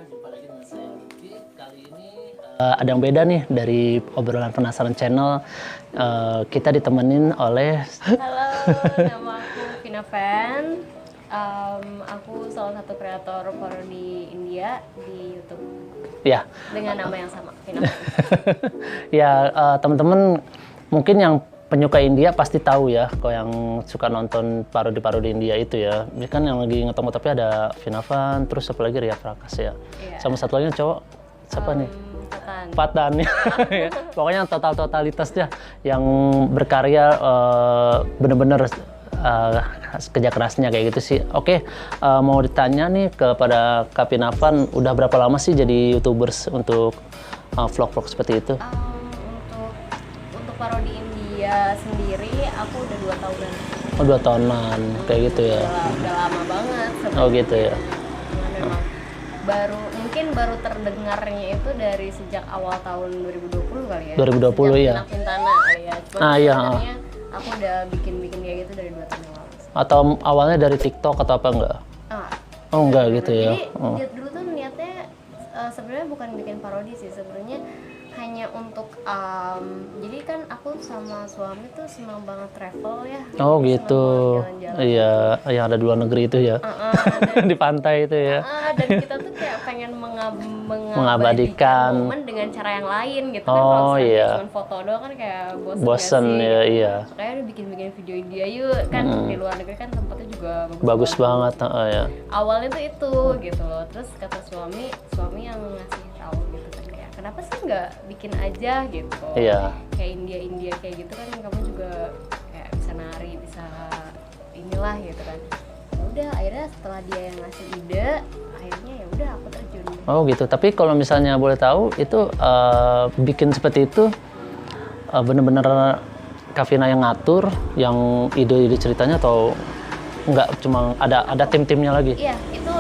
jumpa lagi dengan saya Lutfi. Kali ini ada yang beda nih dari obrolan penasaran channel. Kita ditemenin oleh Halo, nama aku Vina Fan. Aku salah satu kreator parodi India di YouTube. ya. Dengan nama yang sama, Vina Fan. Ya, teman-teman mungkin yang penyuka India pasti tahu ya, kalau yang suka nonton parodi-parodi India itu ya. Ini kan yang lagi ngetop tapi ada Vina Fan, terus apa lagi Ria Prakas ya. Iya. Sama satu lagi cowok, siapa nih? Patan. Patan ya. Pokoknya totalitasnya yang berkarya bener-bener kerja kerasnya kayak gitu sih. Oke, mau ditanya nih kepada Kak Vina Fan, udah berapa lama sih jadi YouTubers untuk vlog-vlog seperti itu? Untuk parodi India sendiri, aku udah 2 tahunan. Oh, 2 tahunan kayak gitu ya. Udah lama banget sebenarnya. Oh gitu ya. Memang mungkin baru terdengarnya itu dari sejak awal tahun 2020 kali ya. 2020 ya. Sejak Pintana kali ya. Cuma iya. sebenarnya aku udah bikin kayak gitu dari 2 tahun yang lalu. Atau awalnya dari TikTok atau apa enggak? Oh enggak gitu ya. Jadi dulu tuh niatnya sebenarnya bukan bikin parodi sih, sebenarnya hanya untuk jadi kan aku sama suami tuh senang banget travel ya. Oh gitu. Jalan-jalan. Iya, yang ada di luar negeri itu ya. Di pantai itu ya. Dan kita tuh kayak pengen Mengabadikan momen dengan cara yang lain gitu Oh, kan. Kalau iya. cuma foto doang kan kayak Bosen gak sih? ya, iya. Makanya udah bikin video India yuk kan. Di luar negeri kan tempatnya juga Bagus banget, ya. Awalnya tuh itu gitu loh. Terus kata suami yang ngasih tahu gitu kan, kayak kenapa sih nggak bikin aja gitu. Iya. Kayak India kayak gitu kan, kamu juga kayak bisa nari, bisa inilah gitu kan. Ya udah, akhirnya setelah dia yang ngasih ide, akhirnya ya udah aku terjun. Oh gitu. Tapi kalau misalnya boleh tahu itu bikin seperti itu bener-bener Kak Vina yang ngatur, yang ide-ide ceritanya atau enggak, cuma ada tim-timnya lagi? Iya, itu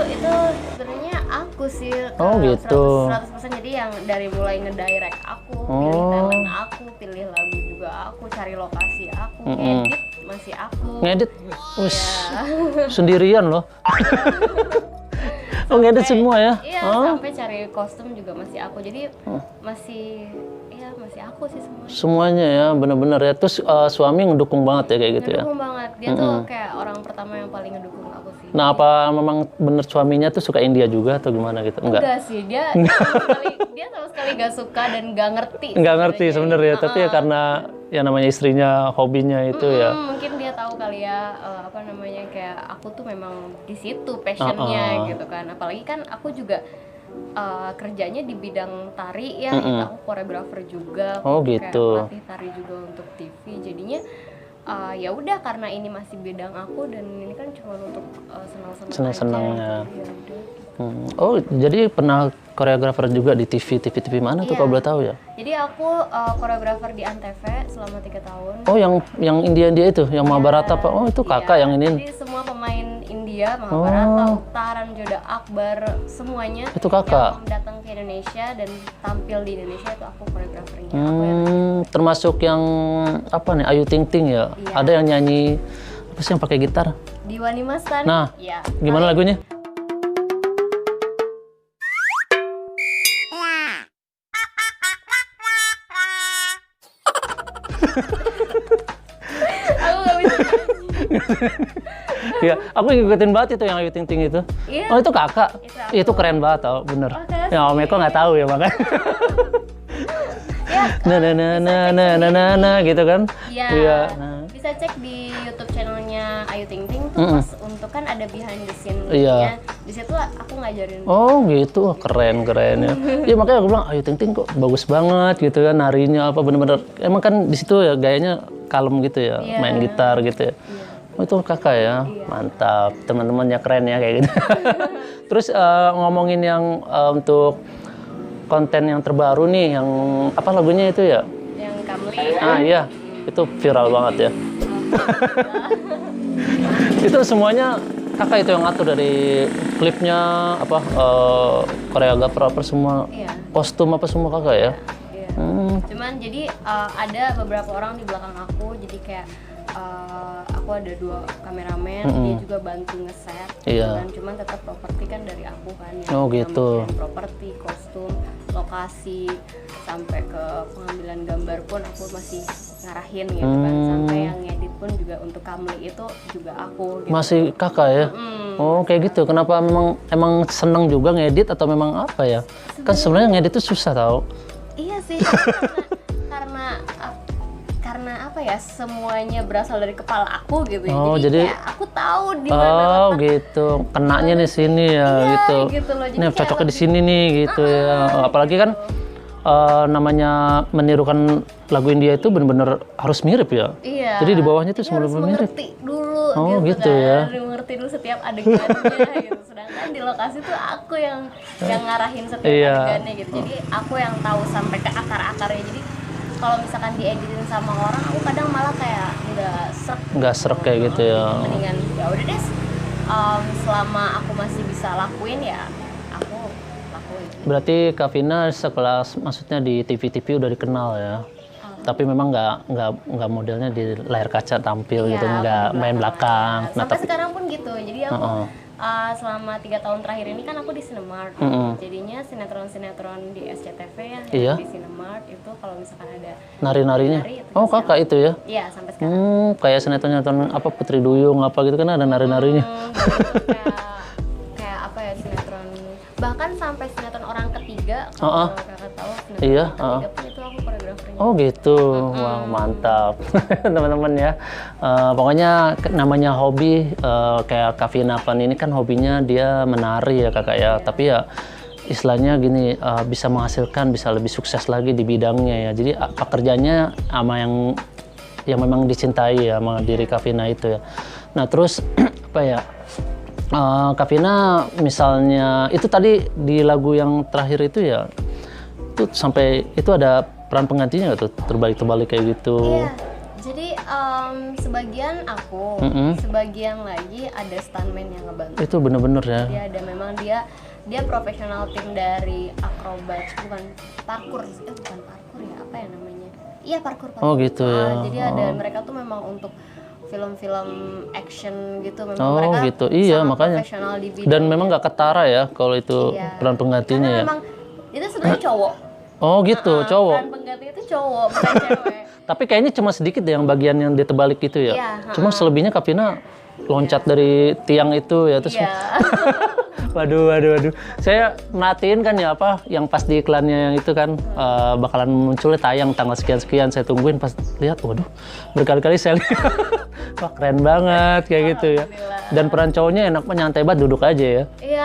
sebenarnya aku sih. Oh, gitu. 100% jadi yang dari mulai ngedirect aku, pilih talent aku, pilih lagu juga aku, cari lokasi aku, edit masih aku. Ngedit? Wis, sendirian loh. Oh, ngedit semua ya? Iya, sampai cari kostum juga masih aku. Jadi masih aku sih semua. Semuanya ya, bener-bener ya. Terus suami ngedukung banget ya kayak gitu ya? Ngedukung banget. Dia tuh kayak orang pertama yang paling ngedukung aku sih. Nah, apa memang bener suaminya tuh suka India juga atau gimana gitu? Enggak sih, dia sama sekali gak suka dan gak ngerti. Nggak ngerti sebenarnya, tapi ya karena ya namanya istrinya, hobinya itu ya. Mungkin dia tahu kali ya, kayak aku tuh memang di situ passionnya gitu kan. Apalagi kan aku juga kerjanya di bidang tari ya, aku koreografer juga, Oh, aku gitu. kayak pelatih tari juga untuk TV. Jadinya ya udah, karena ini masih bidang aku dan ini kan cuma untuk Senang-senangnya. aja. Ya udah. Oh, jadi pernah koreografer juga di TV mana tuh kalau boleh tahu ya? Jadi aku koreografer di Antv selama 3 tahun. Oh, yang India itu, yang Mahabharata Pak. Oh, itu kakak yang ini. Jadi semua pemain India, Mahabharata, Utaran, Joda Akbar, semuanya Itu kakak. yang datang ke Indonesia dan tampil di Indonesia itu aku koreografernya. Aku yang Termasuk yang apa nih, Ayu Ting Ting ya? Iya. Ada yang nyanyi apa sih yang pakai gitar? Diwani Mastan. Nah, ya. gimana lagunya? Aku nggak bisa. Iya, aku ngikutin banget itu yang Ayu Ting Ting itu. Iya. Oh, itu kakak. Itu aku. Itu keren banget tau, bener. Makasih. Ya, Om Eko nggak tahu ya makanya. Ya, Nah, gitu kan? Iya. Iya. Bisa cek di YouTube channelnya Ayu Ting Ting tuh, pas untuk kan ada behind the scene-nya. Iya. Di situ aku ngajarin. Oh gitu, keren ya. Ya makanya aku bilang Ayu Ting Ting kok bagus banget gitu kan, narinya apa bener-bener. Emang kan di situ ya gayanya kalem gitu ya, Iya. main gitar gitu ya. Oh itu kakak ya, mantap. Teman-temannya keren ya kayak gitu. Terus ngomongin yang untuk konten yang terbaru nih, yang apa lagunya itu ya? Yang Kamli. Iya, itu viral banget ya. Itu semuanya kakak itu yang ngatur, dari klipnya apa, koreografer apa semua, Iya. kostum apa semua kakak ya? Iya. Cuman jadi ada beberapa orang di belakang aku, jadi kayak aku aku ada 2 kameramen, dia juga bantu ngeset. Iya. Dan cuman tetap properti kan dari aku kan. Oh, gitu. Properti, kostum, lokasi, sampai ke pengambilan gambar pun aku masih ngarahin gitu kan. Sampai yang ngedit pun juga untuk Kamli itu juga aku. Gitu. Masih kakak ya? Oh kayak gitu. Kenapa emang seneng juga ngedit atau memang apa ya? Kan sebenarnya ngedit itu susah tau. Iya sih, karena apa ya, semuanya berasal dari kepala aku gitu ya. Oh, jadi kayak aku tahu di mana letak. Gitu. Kenanya di sini ya Iya, gitu. loh. Jadi Nih kayak cocoknya di lebih- sini nih gitu ya. Apalagi kan namanya menirukan lagu India itu benar-benar harus mirip ya. Iya. Jadi di bawahnya itu Jadi semua harus mirip. mengerti dulu Oh, gitu kan. ya. Mengerti dulu setiap adegannya gitu. Sedangkan di lokasi tuh aku yang ngarahin setiap Iya. adegannya gitu. Jadi aku yang tahu sampai ke akar-akarnya. Jadi kalau misalkan dieditin sama orang, aku kadang malah kayak Nggak srek kayak gitu ya. Mendingan ya udah deh, selama aku masih bisa lakuin ya aku lakuin. Berarti Kak Vina sekelas maksudnya di TV-TV udah dikenal ya. Tapi memang nggak modelnya di layar kaca tampil gitu, nggak main belakang. Nah, Sampai tapi sekarang pun gitu. Jadi aku selama 3 tahun terakhir ini kan aku di Cinemark. Jadinya sinetron-sinetron di SCTV ya, Iya. di Cinemark itu kalau misalkan ada nari-narinya. nari, itu Oh pasti kakak itu ya? iya sampai sekarang. Kayak sinetron-sinetron apa Putri Duyung apa gitu kan ada nari-narinya. Dan itu kayak apa ya, sinetron, bahkan sampai sinetron Orang Ketiga kalau kakak tahu sinetron Iya, Orang Ketiga pun itu aku koreografernya. Oh gitu, wah mantap teman-teman ya. Pokoknya namanya hobi kayak Kak Vina Van ini kan hobinya dia menari ya kakak ya. Tapi ya istilahnya gini, bisa menghasilkan, bisa lebih sukses lagi di bidangnya ya. Jadi pekerjaannya sama yang memang dicintai ya sama diri Kak Vina itu ya. Nah terus apa ya, Kak Vina misalnya itu tadi di lagu yang terakhir itu ya, itu sampai itu ada peran penggantinya nggak tuh, terbalik-terbalik kayak gitu? Iya, jadi sebagian aku, sebagian lagi ada stuntman yang ngebantu. Itu bener-bener ya. Dia ada, memang dia profesional tim dari akrobat, bukan parkur ya, apa ya namanya? Iya parkur. Oh gitu ya. Jadi ada, mereka tuh memang untuk film-film action gitu, memang Oh mereka gitu, iya sangat makanya. profesional di bidang. Dan memang nggak ketara ya kalau itu Iya. peran penggantinya Karena ya. memang itu sebenarnya cowok. Oh gitu, cowok. Peran pengganti itu cowok, bukan cewek. Tapi kayaknya cuma sedikit deh yang bagian yang dia terbalik gitu ya. Iya, Cuma selebihnya Kak Vina loncat dari tiang itu ya terus. Iya. Waduh. Saya merhatiin kan ya apa yang pas di iklannya yang itu kan bakalan munculnya tayang tanggal sekian-sekian. Saya tungguin pas lihat, waduh berkali-kali saya lihat. Wah keren banget kayak gitu ya. Dan peran cowoknya enak nyantai banget duduk aja ya. Iya.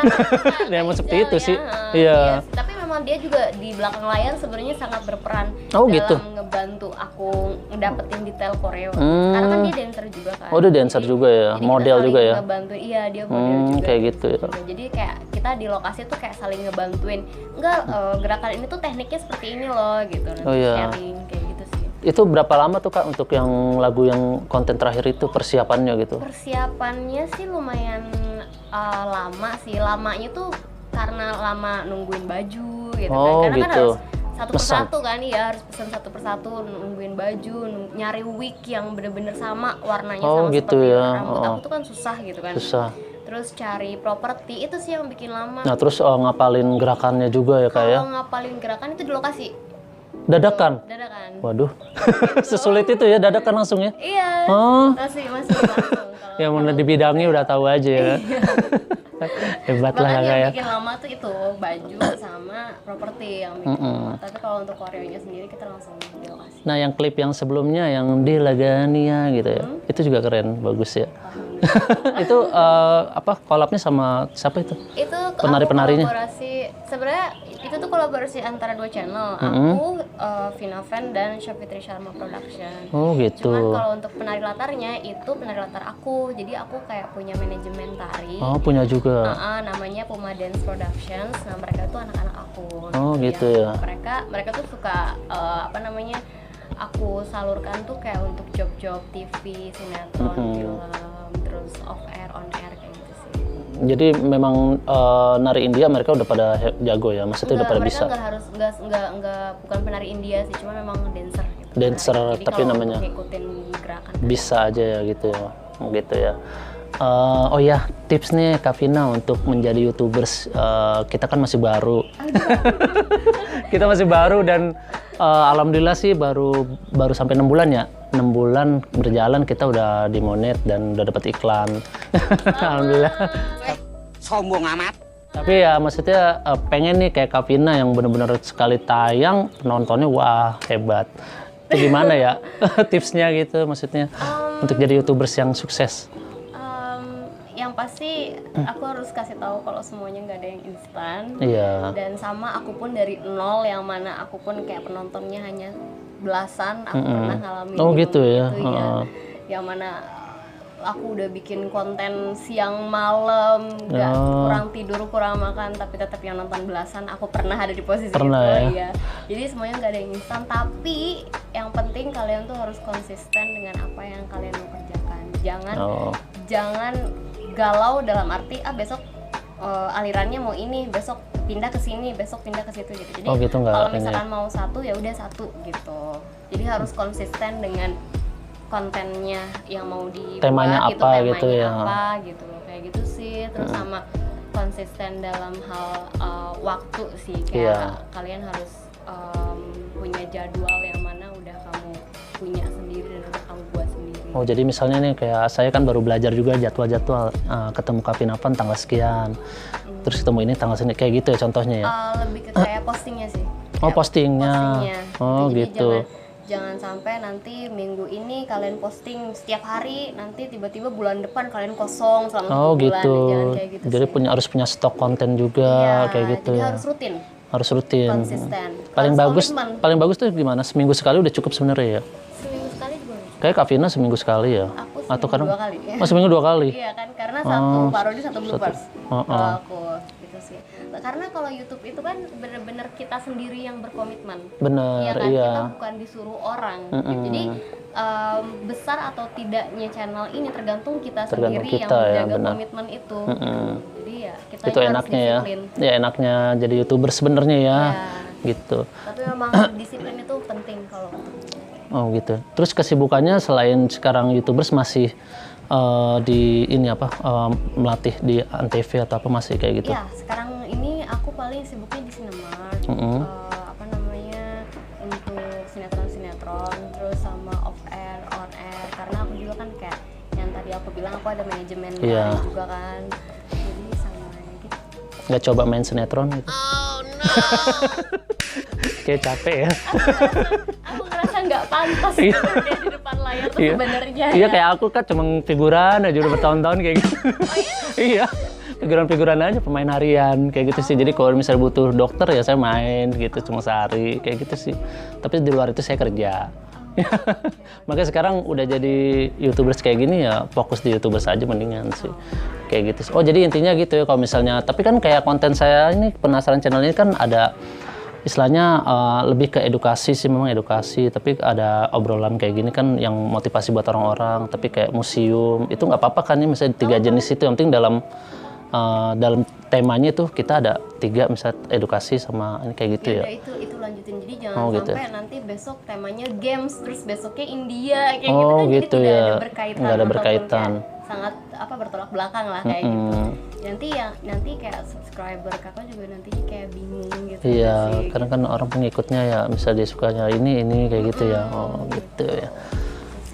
Ya, emang seperti itu sih. Iya. Iya. Tapi memang dia juga di belakang layar sebenarnya sangat berperan Oh, dalam gitu. ngebantu aku ngedapetin detail koreo. Karena kan dia dancer juga kan. Oh dia dancer juga ya, Jadi model kita juga saling ya. Ngebantu, iya dia model juga. Kayak gitu ya. Jadi kayak kita di lokasi tuh kayak saling ngebantuin. Enggak, gerakan ini tuh tekniknya seperti ini loh gitu. Nanti Oh, iya. sharing kayak gitu sih. Itu berapa lama tuh Kak untuk yang lagu yang konten terakhir itu persiapannya gitu? Persiapannya sih lumayan lama sih. Lamanya tuh karena lama nungguin baju gitu kan. Oh, Karena kan gitu. harus satu persatu kan, iya harus pesen satu persatu, nungguin baju, nyari wig yang bener-bener sama warnanya Oh, sama gitu seperti ya. rambut aku tuh kan susah gitu kan. Susah. Terus cari properti itu sih yang bikin lama. Nah terus ngapalin gerakannya juga ya Kak ya? Kalau ngapalin gerakan itu di lokasi. Dadakan? Dadakan. Waduh, sesulit itu ya dadakan langsung ya? Iya. Oh, Masih langsung. Kalau yang mana di bidangnya udah tahu aja ya. Hebat lah bahkan Kak yang ya. bikin lama tuh itu baju sama properti yang bikin lama. Tapi kalau untuk koreonya sendiri kita langsung di lokasi. Nah yang klip yang sebelumnya yang di Lagania gitu ya, itu juga keren, bagus ya. Itu apa collabnya sama siapa itu? Itu Penari-penarinya? kolaborasi, sebenarnya itu tuh kolaborasi antara 2 channel, aku Vina Van dan Shopee Sharma Production. Oh gitu. Cuman kalau untuk penari latarnya itu penari latar aku, jadi aku kayak punya manajemen tari. Oh punya juga. Namanya Puma Dance Productions. Nah mereka tuh anak-anak aku. Oh gitu ya. Mereka tuh suka apa namanya? Aku salurkan tuh kayak untuk job-job TV, sinetron, film, terus off air, on air kayak gitu sih. Jadi memang nari India mereka udah pada jago ya, maksudnya udah pada bisa. Mereka nggak harus bukan penari India sih, cuma memang dancer. Gitu. Dancer, Jadi tapi kalau namanya untuk ngikutin gerakan. Bisa aja ya gitu ya. gitu ya. Oh ya, tips nih Kak Vina untuk menjadi YouTubers. Kita kan masih baru. Kita masih baru dan alhamdulillah sih baru sampai 6 bulan ya. 6 bulan berjalan kita udah dimonet dan udah dapat iklan. Alhamdulillah. Sombong amat. Tapi ya maksudnya pengen nih kayak Kak Vina yang bener-bener sekali tayang penontonnya wah hebat. Itu gimana ya tipsnya gitu maksudnya untuk jadi YouTubers yang sukses? Yang pasti aku harus kasih tahu kalau semuanya nggak ada yang instan. Iya. Dan sama aku pun dari nol, yang mana aku pun kayak penontonnya hanya belasan, aku pernah ngalamin. Oh gitu ya. Ya. Yang mana aku udah bikin konten siang malam, nggak kurang tidur, kurang makan, tapi tetap yang nonton belasan. Aku pernah ada di posisi itu. Ya. Jadi semuanya nggak ada yang instan, tapi yang penting kalian tuh harus konsisten dengan apa yang kalian mau kerjakan. Jangan galau dalam arti besok alirannya mau ini, besok pindah ke sini, besok pindah ke situ gitu. Jadi kalau misalkan mau satu ya udah satu gitu. Jadi harus konsisten dengan kontennya yang mau dibuat, temanya gitu, apa temanya gitu ya. apa gitu kayak gitu sih. Terus sama konsisten dalam hal waktu sih, kayak kalian harus punya jadwal yang mana udah kamu punya sendiri dan udah kamu buat sendiri. Oh jadi misalnya nih kayak saya kan baru belajar juga jadwal-jadwal, ketemu Kak Vina tanggal sekian, terus ketemu ini tanggal segini, kayak gitu ya contohnya ya? Lebih ke kayak postingnya sih. Oh postingnya. Oh jadi gitu. Jangan sampai nanti minggu ini kalian posting setiap hari, nanti tiba-tiba bulan depan kalian kosong selama 1 bulan. Gitu. Jangan kayak gitu. Jadi sih. harus punya stok konten juga kayak gitu jadi ya. harus rutin. Harus rutin. Konsisten. Paling bagus tuh gimana? Seminggu sekali udah cukup sebenarnya ya? Seminggu sekali juga. Kayak Kak Vina seminggu sekali ya? Aku Atau seminggu 2 kali. Ya. Oh seminggu 2 kali? Iya kan, karena satu parodi, satu bloopers. Kalau aku gitu sih. Karena kalau YouTube itu kan bener-bener kita sendiri yang berkomitmen. Bener, ya kan? iya. Kita bukan disuruh orang. Gitu. Jadi besar atau tidaknya channel ini tergantung kita sendiri yang menjaga komitmen itu. Jadi ya kita itu enaknya ya. Ya enaknya jadi YouTuber sebenarnya ya. Gitu. Tapi memang disiplin itu penting kalau. Oh gitu. Terus kesibukannya selain sekarang YouTubers masih di ini apa melatih di Antv atau apa masih kayak gitu? Iya, sekarang ini aku paling sibuknya di Cinemark. Apa namanya, untuk sinetron, terus sama off air, on air. Karena aku juga kan kayak yang tadi aku bilang, aku ada manajemen juga kan. Jadi sama gitu. Nggak coba main sinetron gitu? Oh no. Kayak capek ya. Aku ngerasa nggak pantas gitu kayak di depan layar tuh sebenarnya. Iya kayak aku kan cuma figuran aja udah bertahun-tahun kayak gitu. Iya, figuran-figuran aja, pemain harian kayak gitu sih. Jadi kalau misalnya butuh dokter ya saya main gitu cuma sehari kayak gitu sih. Tapi di luar itu saya kerja. Makanya sekarang udah jadi YouTubers kayak gini ya fokus di YouTubers aja mendingan sih. Kayak gitu sih. Oh jadi intinya gitu ya kalau misalnya, tapi kan kayak konten saya ini penasaran channel ini kan ada istilahnya lebih ke edukasi sih, memang edukasi, tapi ada obrolan kayak gini kan yang motivasi buat orang-orang, tapi kayak museum itu nggak apa-apa kan ya, misalnya 3 jenis itu yang penting dalam temanya itu kita ada 3 misalnya edukasi sama ini kayak gitu ya. Itu lanjutin, jadi jangan sampai nanti besok temanya games terus besoknya India kayak gitu kan, gitu jadi ya. tidak ada berkaitan, nggak ada berkaitan. Sangat bertolak belakang lah kayak gitu. Nanti kayak subscriber kakak juga nantinya kayak bingung gitu. Iya, karena kan orang pengikutnya ya bisa dia sukanya ini kayak gitu ya. Oh gitu ya.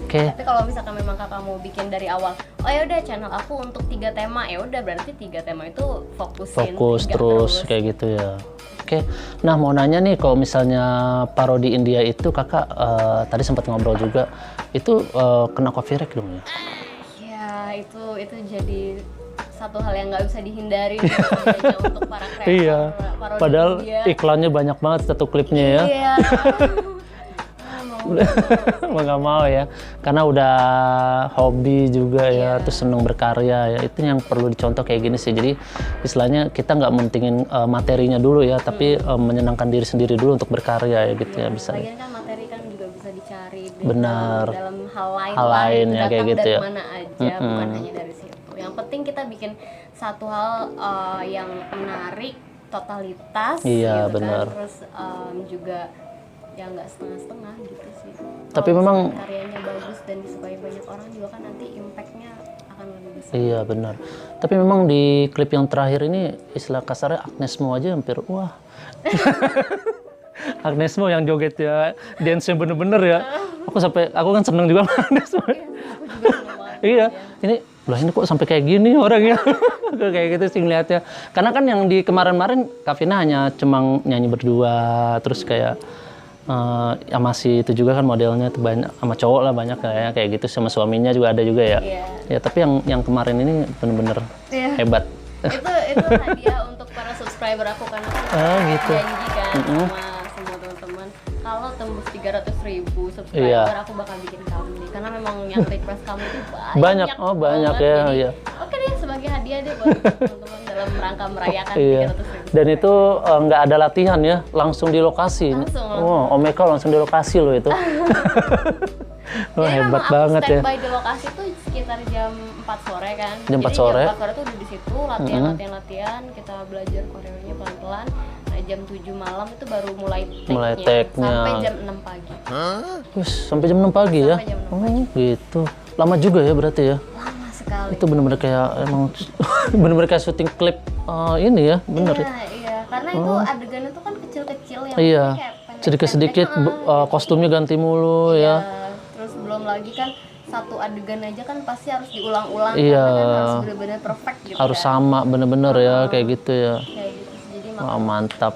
Oke. Tapi kalau misalkan memang kakak mau bikin dari awal, oh ya udah channel aku untuk 3 tema, ya udah berarti 3 tema itu fokus terus kayak gitu ya. Oke. Nah mau nanya nih, kalau misalnya parodi India itu kakak tadi sempat ngobrol juga, itu kena copyright dong ya? Ya itu jadi satu hal yang nggak bisa dihindari untuk para kreator. Iya. Padahal iklannya banyak banget satu klipnya ya. Iya. Mau nggak mau ya, karena udah hobi juga ya, terus seneng berkarya ya, itu yang perlu dicontoh kayak gini sih. Jadi istilahnya kita nggak mentingin materinya dulu ya, tapi menyenangkan diri sendiri dulu untuk berkarya ya gitu ya bisa. Lagian kan materi kan juga bisa dicari dalam hal lain ya kayak gitu ya. Mana aja, bukan hanya dari situ. Yang penting kita bikin satu hal yang menarik, totalitas, iya, gitu benar. kan. Terus juga ya nggak setengah-setengah gitu sih. Tapi Kalau memang misalkan karyanya bagus dan disukai banyak orang juga kan nanti impact-nya akan lebih besar. iya benar. Tapi memang di klip yang terakhir ini istilah kasarnya Agnes Mo aja hampir wah. Agnes Mo yang jogetnya dance-nya bener-bener ya. Aku kan seneng juga sama Agnes Mo. Aku juga seneng banget. Iya, ini kok sampai kayak gini orangnya. Kayak gitu sih ngeliatnya. Karena kan yang di kemarin-kemarin Kavina hanya cuma nyanyi berdua, terus kayak sama si itu juga kan modelnya tuh banyak sama cowok lah banyak kayak gitu sama suaminya juga ada juga ya. Iya. Ya tapi yang kemarin ini bener-bener Iya. hebat. Itu hadiah untuk para subscriber aku karena kan Gitu. janji kan sama semua teman-teman kalau tembus 300.000 subscriber Iya. aku bakal bikin kamu nih karena memang yang request kamu itu Banyak, oh, banyak banget. ya, Jadi, iya. oke deh sebagai hadiah deh buat teman-teman dalam rangka merayakan Iya. 300.000. Dan itu nggak ada latihan ya, langsung di lokasi. Langsung. Oh, Om Eko langsung di lokasi loh itu. Wah, Jadi hebat memang banget aku ya. standby di lokasi tuh sekitar jam 4 sore kan. Jam 4 Jadi sore. jam 4 sore tuh udah di situ latihan, kita belajar koreonya pelan-pelan. Nah, jam 7 malam itu baru mulai Mulai take-nya. take-nya. Sampai jam 6 pagi. Wih, sampai jam 6 pagi ya? Sampai jam 6 Oh, gitu. Lama juga ya berarti ya? Lama sekali. Itu bener-bener kayak emang bener-bener kayak syuting klip ini ya, bener ya? Iya, karena itu adegannya tuh kan kecil-kecil yang Iya, kayak pendek-pendek. sedikit-sedikit kostumnya ganti mulu Iya, ya. terus belum lagi kan satu adegan aja kan pasti harus diulang-ulang Iya. karena kan harus benar-benar perfect gitu Harus kan. sama bener-bener ya, kayak gitu ya. Kayak gitu sih. Jadi Wah, mantap.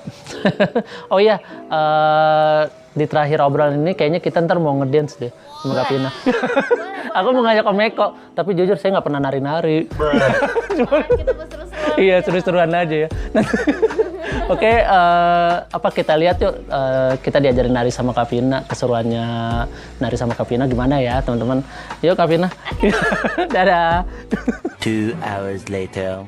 Oh iya, di terakhir obrolan ini kayaknya kita ntar mau ngedance deh sama Kavina. Aku mau ngajak Om Eko, tapi jujur saya nggak pernah nari-nari. kita seru-seruan. Iya, seru-seruan aja ya. Oke, apa kita lihat yuk, kita diajarin nari sama Kavina, keseruannya nari sama Kavina gimana ya teman-teman. Yuk Kavina. Dadah. 2 hours later.